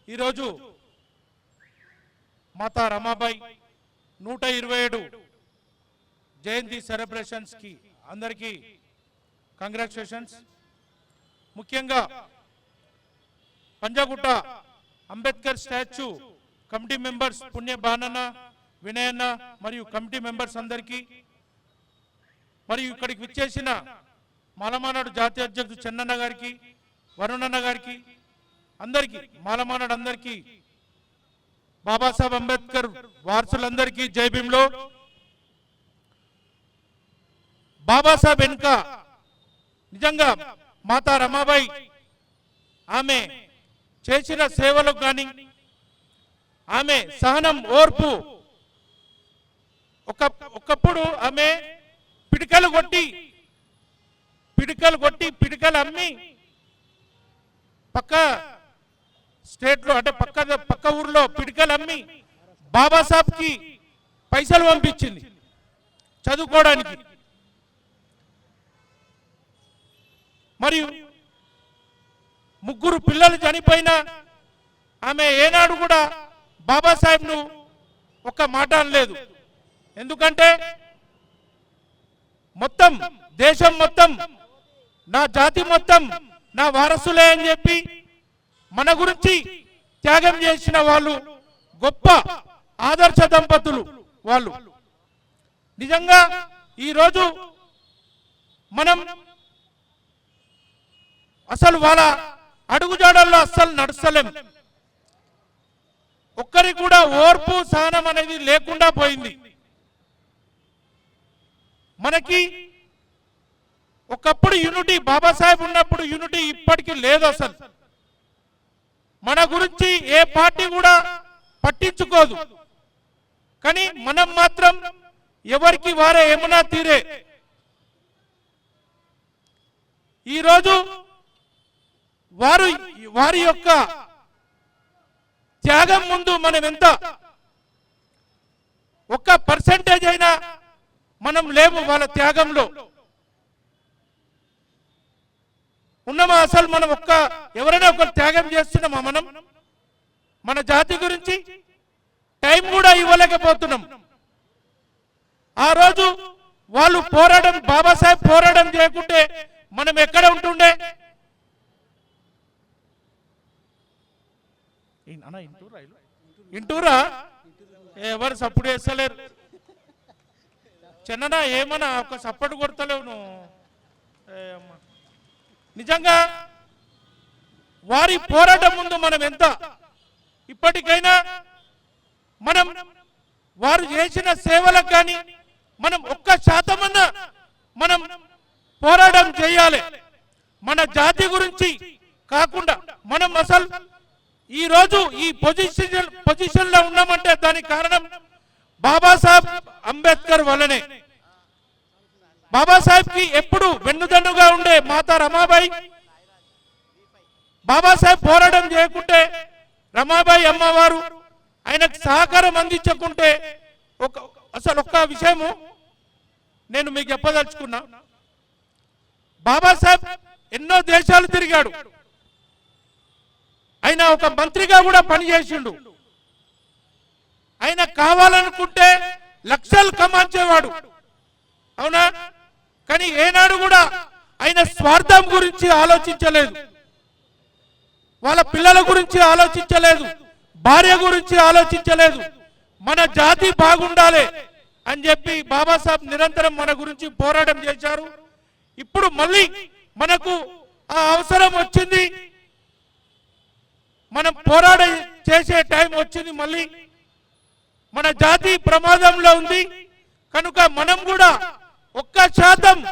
ఈరోజు మాతా రమాబాయి 127 జయంతి సెలబ్రేషన్స్ కి అందరికీ కంగ్రాచులేషన్స్। ముఖ్యంగా Panjagutta Ambedkar statue committee members పుణ్య బానన్న వినయన్న మరియు కమిటీ మెంబర్స్ అందరికీ మరియు ఇక్కడికి విచ్చేసిన మాలమానాడు జాతీయ అధ్యక్షుడు చెన్నన్న గారికి వరుణన్న గారికి అందరికీ మాలమానాడు అందరికీ బాబాసాహెబ్ అంబేద్కర్ వారసులందరికీ జై భీమ్లో। బాబాసాహెబ్ వెనుక నిజంగా మాతా రమాబాయి ఆమె చేసిన సేవలకు కానీ ఆమె సహనం ఓర్పు ఒకప్పుడు ఆమె పిడికలు కొట్టి పిడికలు అమ్మి పక్క స్టేట్లో అంటే పక్క ఊర్లో పిడికలు అమ్మి బాబాసాహెబ్కి పైసలు పంపించింది చదువుకోవడానికి। మరియు ముగ్గురు పిల్లలు చనిపోయినా ఆమె ఏనాడు కూడా బాబాసాహెబ్ను ఒక్క మాట అనలేదు। ఎందుకంటే మొత్తం దేశం మొత్తం నా జాతి మొత్తం నా వారసులే అని చెప్పి మన గురించి త్యాగం చేసిన వాళ్ళు గొప్ప ఆదర్శ దంపతులు వాళ్ళు। నిజంగా ఈరోజు మనం అసలు వాళ్ళ అడుగుజాడల్లో అస్సలు నడుస్తలేం। ఒక్కరికి కూడా ఓర్పు సహనం అనేది లేకుండా పోయింది। మనకి ఒకప్పుడు యూనిటీ బాబాసాహెబ్ ఉన్నప్పుడు యూనిటీ ఇప్పటికీ లేదు అసలు। మన గురించి ఏ పార్టీ కూడా పట్టించుకోదు, కానీ మనం మాత్రం ఎవరికి వారే ఏమన్నా తీరే। ఈరోజు వారి యొక్క త్యాగం ముందు మనం ఎంత ఒక్క పర్సెంటేజ్ అయినా మనం లేము వాళ్ళ త్యాగంలో ఉన్నామా? అసలు మనం ఎవరైనా ఒకరు త్యాగం చేస్తున్నామా? మనం మన జాతి గురించి టైం కూడా ఇవ్వలేకపోతున్నాం। ఆ రోజు వాళ్ళు బాబాసాహెబ్ పోరాటం చేయకుంటే మనం ఎక్కడ ఉంటుండే? ఇంటూరా ఎవరు సప్పుడు చేస్తలేరు। చెన్ననా ఏమన్నా ఒక సపోర్ట్ కొడతలేవు నువ్వు। నిజంగా వారి పోరాటం ముందు మనం ఎంత ఇప్పటికైనా మనం వారు చేసిన సేవలకు కానీ మనం 1% మనం పోరాటం చేయాలి। మన జాతి గురించి కాకుండా మనం అసలు ఈరోజు ఈ పొజిషన్లో ఉన్నామంటే దానికి కారణం బాబాసాహెబ్ అంబేద్కర్ వల్లనే। బాబాసాహెబ్ కి ఎప్పుడు వెన్నుదన్నుగా ఉండే మాతా రమాబాయి బాబాసాహెబ్ పోరాటం చేయకుంటే రమాబాయి అమ్మవారు ఆయనకు సహకారం అందించకుంటే అసలు ఒక్క విషయము నేను మీకు చెప్పదలుచుకున్నా। బాబాసాహెబ్ ఎన్నో దేశాలు తిరిగాడు, ఆయన ఒక మంత్రిగా కూడా పనిచేసిండు। ఆయన కావాలనుకుంటే లక్షలు కమాంచేవాడు, అవునా? కానీ ఏనాడు కూడా ఆయన స్వార్థం గురించి ఆలోచించలేదు, వాళ్ళ పిల్లల గురించి ఆలోచించలేదు, భార్య గురించి ఆలోచించలేదు। మన జాతి బాగుండాలి అని చెప్పి బాబాసాహెబ్ నిరంతరం మన గురించి పోరాటం చేశారు। ఇప్పుడు మళ్ళీ మనకు ఆ అవసరం వచ్చింది, మనం పోరాటం చేసే టైం వచ్చింది। మళ్ళీ మన జాతి ప్రమాదంలో ఉంది కనుక మనం కూడా 1%